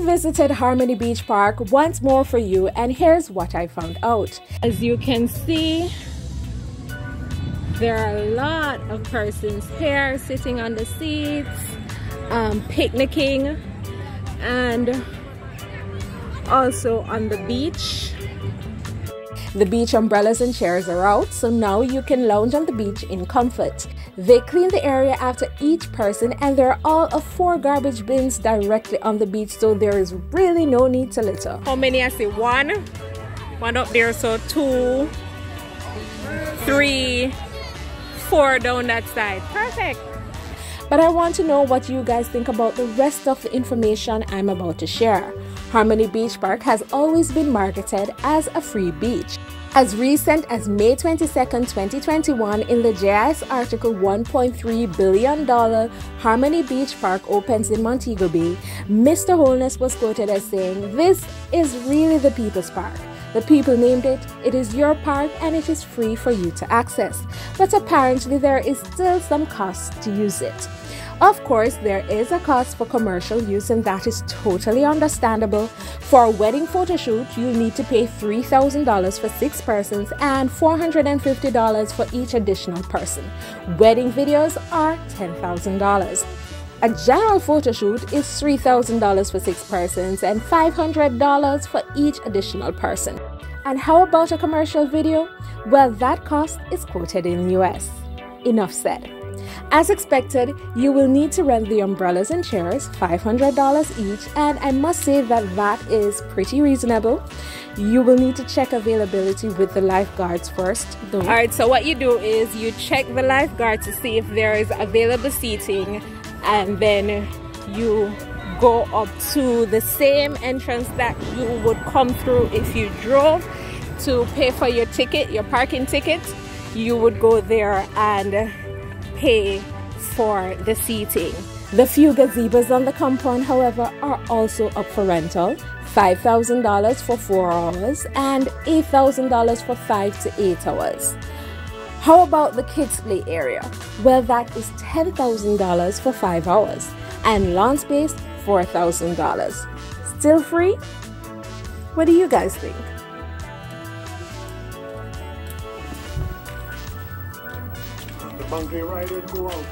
visited Harmony Beach Park once more for you, and here's what I found out. As you can see, there are a lot of persons here sitting on the seats, picnicking, and also on the beach. The beach umbrellas and chairs are out, so now you can lounge on the beach in comfort. They clean the area after each person, and there are all of 4 garbage bins directly on the beach, so there is really no need to litter. How many? I see one up there, so 2, 3, 4 down that side. Perfect. But I want to know what you guys think about the rest of the information I'm about to share. Harmony Beach Park has always been marketed as a free beach. As recent as May 22nd, 2021, in the JIS article $1.3 billion Harmony Beach Park opens in Montego Bay, Mr. Holness was quoted as saying, "This is really the people's park. The people named it, it is your park, and it is free for you to access." But apparently there is still some cost to use it. Of course, there is a cost for commercial use, and that is totally understandable. For a wedding photo shoot, you'll need to pay $3,000 for 6 persons and $450 for each additional person. Wedding videos are $10,000. A general photo shoot is $3,000 for 6 persons and $500 for each additional person. And how about a commercial video? Well, that cost is quoted in US. Enough said. As expected, you will need to rent the umbrellas and chairs, $500 each, and I must say that is pretty reasonable. You will need to check availability with the lifeguards first, though. Alright, so what you do is you check the lifeguards to see if there is available seating, and then you go up to the same entrance that you would come through if you drove to pay for your ticket, your parking ticket. You would go there and pay for the seating. The few gazebos on the compound, however, are also up for rental. $5,000 for 4 hours and $8,000 for 5 to 8 hours. How about the kids play area? Well, that is $10,000 for 5 hours, and lawn space $4,000. Still free? What do you guys think? The bungee riders go out.